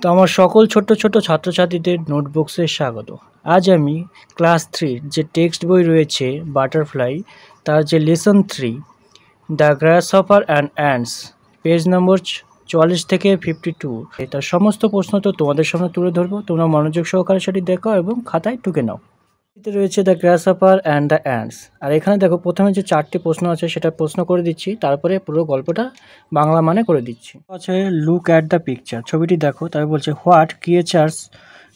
তো আমার সকল ছোট্ট ছোট্ট ছাত্রছাত্রীদের নোটবুকসে স্বাগত। আজ আমি ক্লাস 3 যে টেক্সট বই রয়েছে বাটারফ্লাই, তার যে lesson 3 the grasshopper and ants, page নম্বর 44 থেকে 52, তার সমস্ত প্রশ্ন তো তোমাদের সামনে তুলে ধরবো। তোমরা মনোযোগ সহকারে সেটি দেখো এবং খাতায় টুকে নাও। এতে রয়েছে the grasshopper and the ants. আর এখানে দেখো প্রথমে যে 4টি প্রশ্ন আছে সেটা প্রশ্ন করে দিচ্ছি, তারপরে পুরো গল্পটা বাংলা মানে করে দিচ্ছি। আছে লুক অ্যাট দ্য পিকচার, ছবিটি দেখো। তারপর বলছে what creatures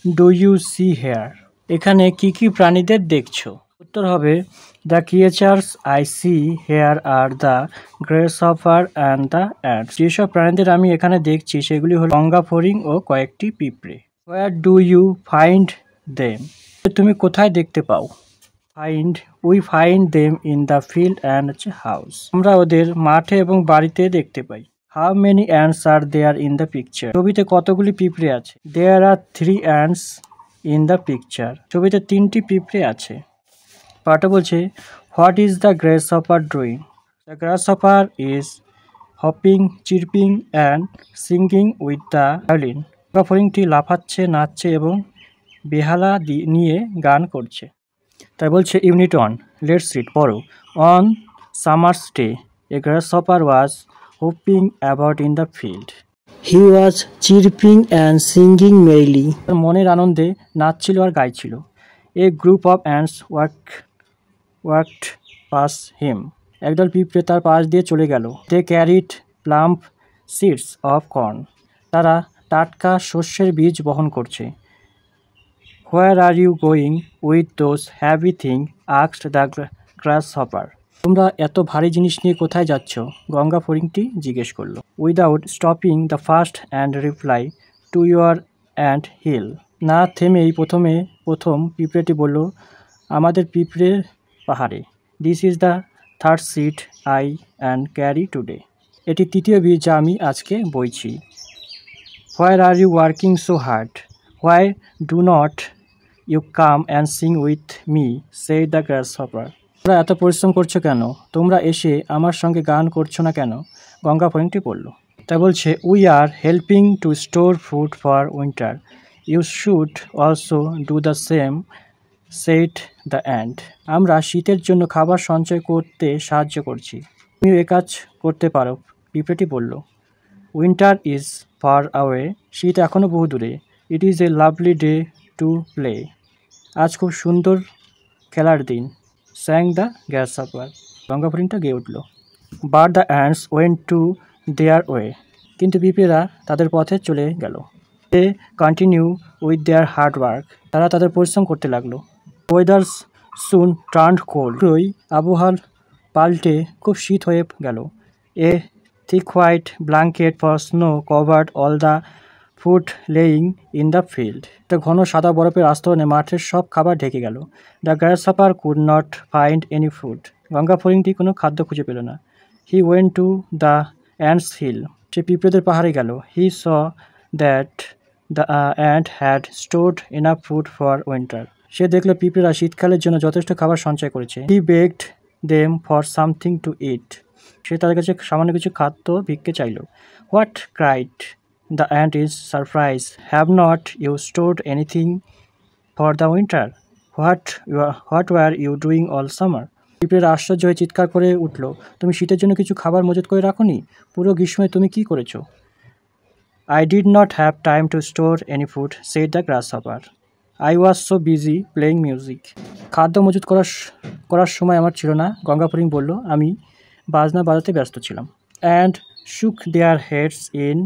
do you see here, এখানে কি কি প্রাণীদের দেখছো। উত্তর হবে the creatures I see here are the grasshopper and the ants. যেসব প্রাণীদের আমি এখানে দেখছি সেগুলি হলো গঙ্গা ফড়িং ও কয়েকটি পিঁপড়ে। Where do you find them, তুমি কোথায় দেখতে পাও। We find them in the field and house, আমরা ওদের মাঠে এবং বাড়িতে দেখতে পাই। How many ants are there in the picture, ছবিতে কতগুলি পিঁপড়ে আছে। There are 3 ants in the picture, ছবিতে 3টি পিঁপড়ে আছে। পাটা বলছে what is the grasshopper doing, the grasshopper is hopping, chirping and singing with the violin, ফড়িংটি লাফাচ্ছে, নাচছে এবং বেহালা নিয়ে গান করছে। তাই বলছে ইউনিট 1, লেটস রিড, পড়ো। On summer's day a grasshopper was hoping about in the field, he was chirping and singing merrily, তার মনের আনন্দে নাচছিল আর গাইছিল। A group of ants worked past him, একদল পিঁপড়ে তার পাশ দিয়ে চলে গেল। They carried plump seeds of corn, তারা টাটকা শস্যের বীজ বহন করছে। Where are you going with those heavy thing, asked the grasshopper, তোমরা এত ভারী জিনিস নিয়ে কোথায় যাচ্ছ, গঙ্গা ফড়িংটি জিজ্ঞেস করলো। Without stopping the first and reply to your and hill, না থেমেই প্রথম পিঁপড়েটি বলল, আমাদের পিঁপড়ের পাহাড়ে। This is the third seed I and carry today, এটি তৃতীয় বীজ যা আমি আজকে বইছি। Where are you working so hard, why do not you come and sing with me, said the grasshopper, তোমরা এত পরিশ্রম করছো কেন, তোমরা এসে আমার সঙ্গে গান করছো না কেন, গঙ্গা ফড়িংটি বলল। তা বলছে we are helping to store food for winter, you should also do the same, said the ant, আমরা শীতের জন্য খাবার সঞ্চয় করতে সাহায্য করছি, তুমিও এ কাজ করতে পারো, পিঁপড়েটি বলল। উইন্টার ইজ ফার আওয়ে, শীত এখনও বহু দূরে। It is a lovely day to play, আজ খুব সুন্দর খেলার দিন। স্যাং দ্য গ্রাসহপার, গঙ্গা ফড়িংটা গেয়ে উঠল। But the ants went to their way, কিন্তু পিঁপড়েরা তাদের পথে চলে গেল। They continue with their hard work, তারা তাদের পরিশ্রম করতে লাগলো। ওয়েদার সুন টার্নড কোল্ড, আবহাওয়া পাল্টে খুব শীত হয়ে গেল। এ thick white blanket for snow covered all the food laying in the field, একটা ঘন সাদা বরফের আস্তরণে মাঠের সব খাবার ঢেকে গেল। The grasshopper could not find any food, গঙ্গা ফড়িংটি কোনো খাদ্য খুঁজে পেল না। He went to the ants hill, সে পিঁপড়েদের পাহাড়ে গেল। He saw that the ant had stored enough food for winter, সে দেখলো পিঁপড়েরা শীতকালের জন্য যথেষ্ট খাবার সঞ্চয় করেছে। He begged them for something to eat, সে তাদের কাছে সামান্য কিছু খাদ্য ভিক্ষে চাইল। What cried the ant is surprise, have not you stored anything for the winter, what were you doing all summer, পিঁপড়ের আশ্চর্য হয়ে চিৎকার করে উঠল, তুমি শীতের জন্য কিছু খাবার মজুত করে রাখোনি, পুরো গ্রীষ্মে তুমি কি করেছো। I did not have time to store any food, shed the গ্রাসহপার, I was so busy playing music, খাদ্য মজুত করার সময় আমার ছিল না, গঙ্গা ফড়িং বলল, আমি বাজনা বাজাতে ব্যস্ত ছিলাম। And shook their heads in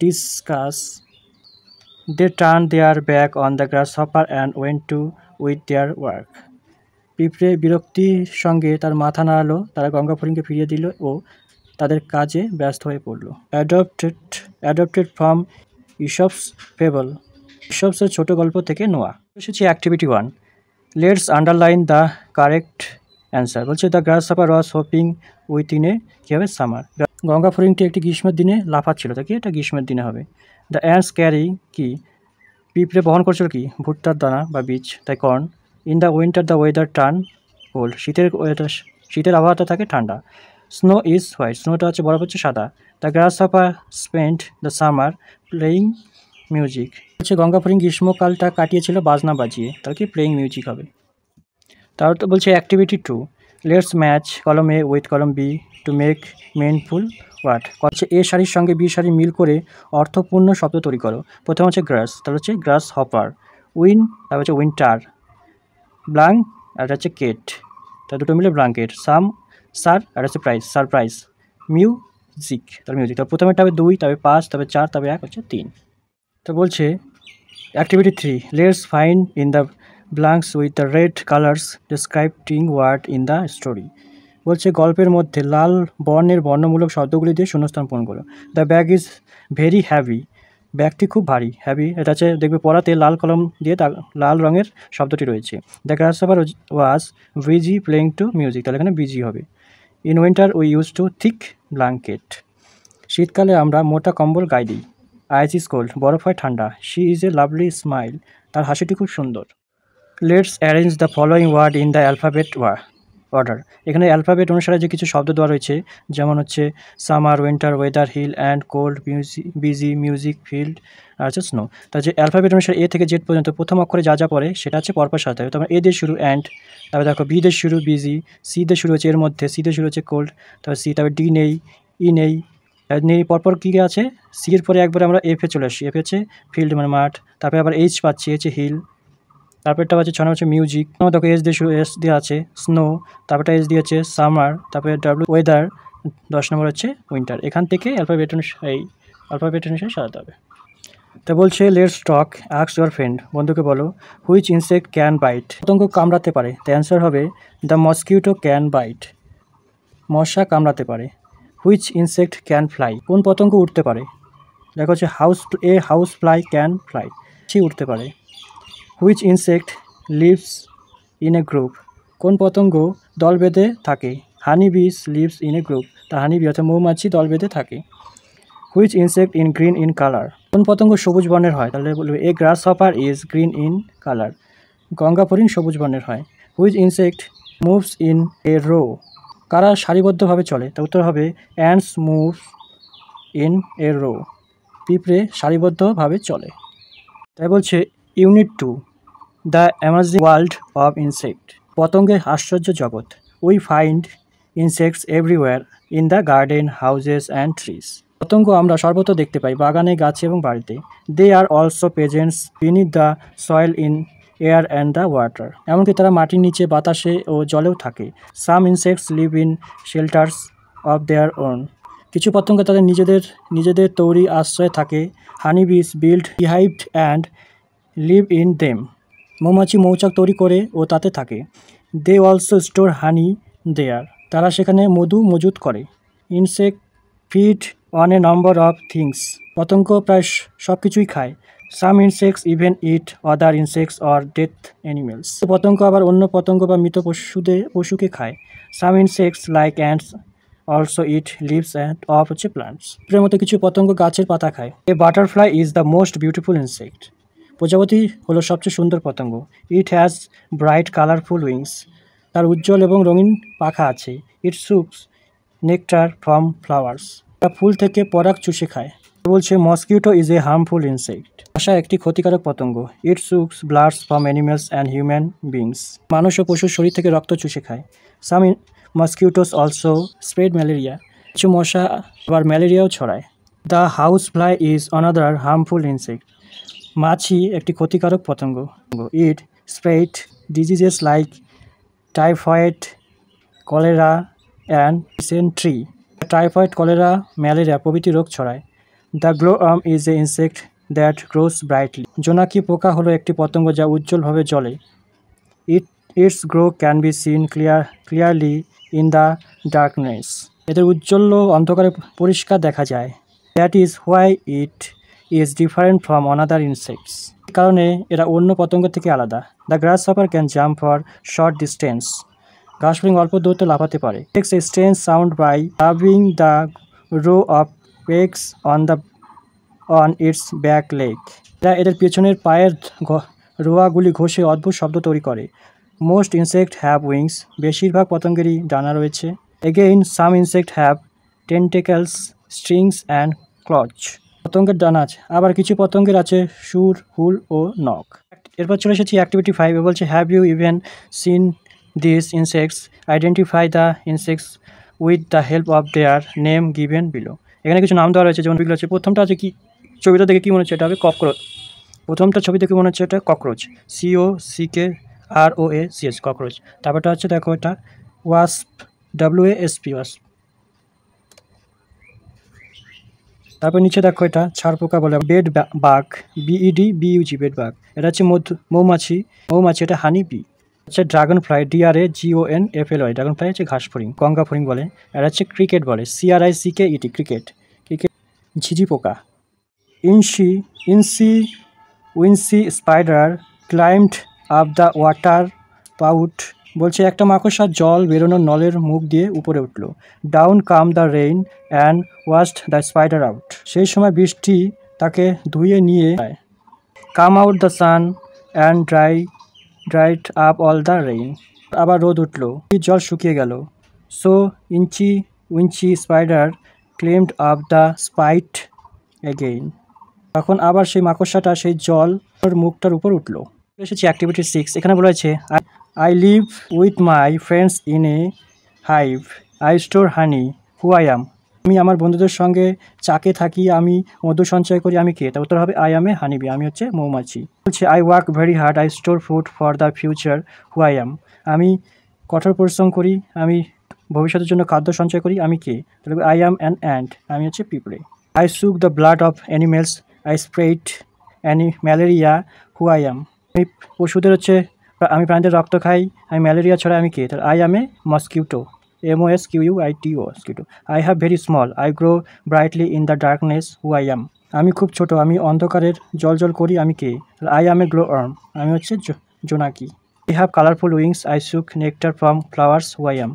disgust, they turn their back on the grasshopper and went to with their work, পিঁপড়ে বিরক্তির সঙ্গে তার মাথা নাড়ালো, তারা গঙ্গা ফড়িংকে ফিরিয়ে দিল ও তাদের কাজে ব্যস্ত হয়ে পড়ল। অ্যাডপ্টেড ফ্রম ইসপস ফেবল, ইসপসের ছোট গল্প থেকে নেওয়া। এসেছি activity 1, let's underline the correct answer. বলছে the grasshopper was hoping within a কী হবে, সামার, গঙ্গা ফড়িংটি একটি গ্রীষ্মের দিনে লাফাচ্ছিল, তাই কি এটা গ্রীষ্মের দিনে হবে। দ্য অ্যান্টস ক্যারি কি, পিঁপড়ে বহন করছিল কি, ভুট্টার দানা বা বীজ, তাই corn. In the winter the weather turn cold, শীতের আবহাওয়াটা থাকে ঠান্ডা। স্নো ইজ হোয়াইট, স্নোটা হচ্ছে বরফ হচ্ছে সাদা। The গ্রাসহপার spent the summer playing music. হচ্ছে গঙ্গা ফড়িং গ্রীষ্মকালটা কাটিয়েছিল বাজনা বাজিয়ে, তাহলে কি প্লেয়িং মিউজিক হবে। তারপর তো বলছে activity 2, let's match column A with column B to make meaningful word. হচ্ছে এ সারির সঙ্গে বি সারি মিল করে অর্থপূর্ণ শব্দ তৈরি করো। প্রথম হচ্ছে গ্রাস, তাহলে হচ্ছে গ্রাস হপার। উইন, তারপর হচ্ছে উইন্টার। ব্লাঙ্ক, আর হচ্ছে কেট, তা দুটো মিলে ব্লাঙ্কেট। সাম, সার, আর হচ্ছে প্রাইস, সারপ্রাইজ। মিউজিক, তাহলে মিউজিক। তারপর প্রথমেরটা হবে 2, তবে 5, তবে 4, তবে 1 হচ্ছে 3। তো বলছে activity 3, let's find in the blanks with the red colours describing word in the story. বলছে গল্পের মধ্যে লাল বর্ণের বর্ণমূলক শব্দগুলি দিয়ে শূন্যস্থান পূরণ করো। The bag is very heavy, ব্যাগটি খুব ভারী। হ্যাভি, এটা হচ্ছে দেখবে পড়াতে লাল কলম দিয়ে লাল রঙের শব্দটি রয়েছে। The grasshopper was busy playing to music, তাহলে এখানে বিজি হবে। In winter we use to thick blanket, শীতকালে আমরা মোটা কম্বল গায়ে দিই। আইস ইজ কোল্ড, বরফ হয় ঠান্ডা। She is a lovely smile, তার হাসিটি খুব সুন্দর। Let's arrange the following word in the alphabet order. এখানে অ্যালফাবেট অনুসারে যে কিছু শব্দ দেওয়া রয়েছে, যেমন হচ্ছে summer, winter, weather, hill and cold, busy, music, field, আর হচ্ছে স্নো। তার যে অ্যালফাবেট অনুসারে এ থেকে জেড পর্যন্ত প্রথম অক্ষরে যা যা পড়ে সেটা হচ্ছে পরপর সাথে হবে। তারপর এ দিয়ে শুরু অ্যান্ড, তারপর দেখো বি দিয়ে শুরু বিজি, সি দিয়ে শুরু হচ্ছে এর মধ্যে, সি দিয়ে শুরু হচ্ছে কোল্ড, তারপর সি, তারপর ডি নেই, ই নেই, নেই পরপর কী আছে, সি এর পরে একবারে আমরা এফে চলে আসি। এফ হচ্ছে ফিল্ড মানে মাঠ, তারপরে আবার এইচ পাচ্ছি, হচ্ছে হিল, তারপরটা হচ্ছে 6 হচ্ছে মিউজিক, দেখো এস দিয়ে শুরু, এস দিয়ে আছে স্নো, তারপরটা এস দিয়ে হচ্ছে সামার, তারপরে ডাব্লিউ ওয়েদার, 10 নম্বর হচ্ছে উইন্টার। এখান থেকে অ্যালফাবেট অনুসারে সাজাতে হবে। তা বলছে let's talk, ask your friend, বন্ধুকে বলো, হুইচ ইনসেক্ট ক্যান বাইট, পতঙ্গ কামড়াতে পারে। দ্য অ্যান্সার হবে দ্য মসকিউটো ক্যান বাইট, মশা কামড়াতে পারে। হুইচ ইনসেক্ট ক্যান ফ্লাই, কোন পতঙ্গ উঠতে পারে। দেখো হচ্ছে হাউস ফ্লাই ক্যান ফ্লাই, সে উঠতে পারে। Which insect lives in a group, কোন পতঙ্গ দল বেঁধে থাকে। হানি বিস লিভস ইন এ গ্রুপ, তা হানি বি অর্থাৎ মৌমাছি দল বেঁধে থাকে। Which insect in green in colour, কোন পতঙ্গ সবুজ বর্ণের হয়। তাহলে বলবে a grasshopper is green in colour, গঙ্গা ফড়িং সবুজ বর্ণের হয়। Which insect moves in a row, কারা সারিবদ্ধভাবে চলে। তা উত্তর হবে ants move in a row, পিঁপড়ে সারিবদ্ধভাবে চলে। তাই বলছে unit 2, the amazing world of insect, পতঙ্গের আশ্চর্য জগৎ। We find insects everywhere in the garden, houses and trees, পতঙ্গ আমরা সর্বত্র দেখতে পাই, বাগানে, গাছে এবং বাড়িতে। They are also presents beneath the soil, in air and the water, এমনকি তারা মাটির নিচে, বাতাসে ও জলেও থাকে। Some insects live in shelters of their own, কিছু পতঙ্গ তাদের নিজেদের তৈরি আশ্রয়ে থাকে। Honey bees build hive and live in them, মৌমাছি মৌচাক তৈরি করে ও তাতে থাকে। দে অলসো স্টোর হানি দেয়ার, তারা সেখানে মধু মজুত করে। Insect feed on a number of things, পতঙ্গ প্রায় সব কিছুই খায়। Some insects even eat other insects or death animals, পতঙ্গ আবার অন্য পতঙ্গ বা মৃত পশুকে খায়। Some insects like ants also eat leaves and of হচ্ছে প্লান্টস, এর মতো কিছু পতঙ্গ গাছের পাতা খায়। A butterfly is the most beautiful insect, প্রজাপতি হলো সবচেয়ে সুন্দর পতঙ্গ। It has bright colourful wings, তার উজ্জ্বল এবং রঙিন পাখা আছে। It sucks nectar from flowers, তা ফুল থেকে পরাগ চুষে খায়। বলছে mosquito is a harmful insect, মশা একটি ক্ষতিকারক পতঙ্গ। It sucks bloods from animals and human beings, মানুষ ও পশুর শরীর থেকে রক্ত চুষে খায়। Some mosquitoes also spread malaria, কিছু মশা আবার ম্যালেরিয়াও ছড়ায়। The house fly is another harmful insect, মাছি একটি ক্ষতিকারক পতঙ্গ। It spread diseases like typhoid, cholera and dysentery, typhoid, cholera, malaria প্রভৃতি রোগ ছড়ায়। The glowworm is a insect that glows brightly, জোনাকি পোকা হলো একটি পতঙ্গ যা উজ্জ্বলভাবে জ্বলে। Its glow can be seen clearly in the darkness, এদের উজ্জ্বল অন্ধকারে পরিষ্কার দেখা যায়। That is why it is different from another insects, কারণে এরা অন্য পতঙ্গ থেকে আলাদা। The grasshopper can jump for short distance, ঘাস ফড়িং অল্প দূরত্ব লাফাতে পারে। Makes a strange sound by rubbing the row of pegs on its back leg, এরা এদের পেছনের পায়ের রোয়াগুলি ঘষে অদ্ভুত শব্দ তৈরি করে। মোস্ট ইনসেক্ট হ্যাভ উইংস, বেশিরভাগ পতঙ্গেরই ডানা রয়েছে। Again some insect have tentacles, stings and claws, পতঙ্গের ডানা আছে, আবার কিছু পতঙ্গের আছে সুর, হুল ও নখ। এরপর চলে এসেছি অ্যাক্টিভিটি 5 এ বলছে have you even seen this insects, identify the insects with the help of their name given below. এখানে কিছু নাম দেওয়া রয়েছে, যেমন বিলো আছে। প্রথমটা আছে কি, ছবিটা দেখে কি মনে হচ্ছে, এটা হবে ককরোচ। প্রথমটা ছবি দেখে মনে হচ্ছে এটা ককরোচ, COCKROACH ককরোচ। তারপরটা হচ্ছে দেখো এটা ওয়াস্প, WASP ওয়াস্প। তারপর নিচে দেখো এটা ছাড়পোকা বলে bedbug, BEDBUG bedbug. এটা হচ্ছে মৌমাছি, এটা হানি বি। হচ্ছে dragonfly, DRAGONFLY dragonfly হচ্ছে ঘাস ফড়িং, গঙ্গা ফড়িং বলে। এটা হচ্ছে ক্রিকেট বলে, CRICKET ক্রিকেট। ঝিঝি পোকা। Incy wincy spider climbed up the water spout. বলছে একটা মাকড়সা জল বেরোনোর নলের মুখ দিয়ে উপরে উঠল। Down came the rain and washed the spider out. সেই সময় বৃষ্টি তাকে ধুয়ে নিয়ে যায়। Came out the sun and dried up all the rain. আবার রোদ উঠল, জল শুকিয়ে গেল। So wincy spider climbed up the spout again. তখন আবার সেই মাকড়সাটা সেই জল মুখটার উপর উঠলো। এসেছি অ্যাক্টিভিটি 6, এখানে বলা হয়েছে I live with my friends in a hive, I store honey, who I am. আমি আমার বন্ধুদের সঙ্গে চাকে থাকি, আমি মধু সঞ্চয় করি, আমি কে? তার উত্তর হবে I am A honey B, আমি হচ্ছে মৌমাছি। বলছে I work very hard, I store food for the future, who I am. আমি কঠোর পরিশ্রম করি, আমি ভবিষ্যতের জন্য খাদ্য সঞ্চয় করি, আমি কে? তাহলে আই অ্যাম অ্যান অ্যান্ট, আমি হচ্ছে পিঁপড়ে। I suck the blood of animals, I spread malaria, who I am. আমি পশুদের হচ্ছে, আমি প্রাণীদের রক্ত খাই, আমি ম্যালেরিয়া ছড়াই, আমি কে? তাহলে I am A mosquito, MOSQUITO mosquito. I have very small, I grow brightly in the darkness, who I am. আমি খুব ছোট, আমি অন্ধকারের জল করি, আমি কে? তাহলে I am a glowworm, আমি হচ্ছে জোনাকি। I have colourful wings, I suck nectar from flowers, who I am.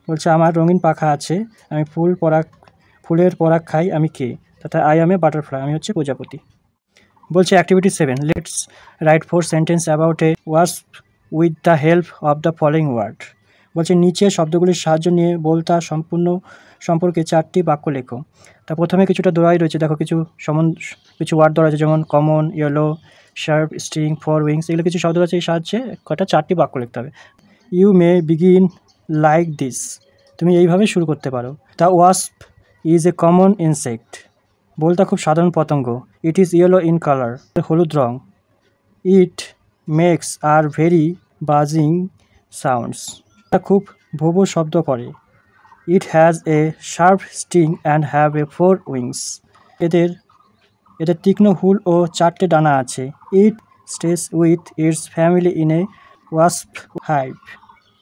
বলছে আমার রঙিন পাখা আছে, আমি ফুলের পরাগ খাই, আমি কে? তাতে আই অ্যাম এ বাটারফ্লাই, আমি হচ্ছে প্রজাপতি। বলছে activity 7, let's write 4 sentence about a wasp with the help of the following word. বলছে নিচে শব্দগুলির সাহায্য নিয়ে বলতা সম্পর্কে 4টি বাক্য লেখো। তা প্রথমে কিছুটা দোয়াই রয়েছে, দেখো কিছু ওয়ার্ড দেওয়া আছে, যেমন common, yellow, sharp, sting, four wings, এগুলো কিছু শব্দ আছে। এই সাহায্যে 4টি বাক্য লিখতে হবে। You may begin like this, তুমি এইভাবে শুরু করতে পারো। The wasp is a common insect, বলতা খুব সাধারণ পতঙ্গ। It is yellow in colour, হলুদ রং। It makes are very buzzing sounds, এটা খুব ভোবো শব্দ করে। It has a sharp sting and have a 4 wings, এদের তীক্ষ্ণ হুল ও 4টে ডানা আছে। It stays with its family in a wasp hive,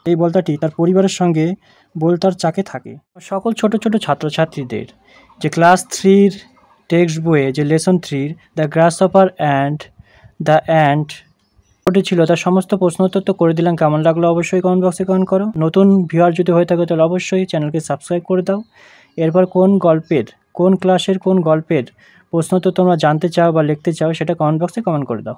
এই বলতাটি তার পরিবারের সঙ্গে বলতার চাকে থাকে। সকল ছোট ছোট ছাত্রছাত্রীদের যে ক্লাস 3-র টেক্সট বইয়ে যে লেসন 3-র the grasshopper and the ant ছিল, তার সমস্ত প্রশ্ন উত্তর তো করে দিলাম। কেমন লাগলো অবশ্যই কমেন্ট বক্সে কমেন্ট করো। নতুন ভিউয়ার যদি হয়ে থাকে তাহলে অবশ্যই চ্যানেলকে সাবস্ক্রাইব করে দাও। এরপর কোন ক্লাসের কোন গল্পের প্রশ্ন উত্তর তোমরা জানতে চাও বা লিখতে চাও সেটা কমেন্ট বক্সে কমেন্ট করে দাও।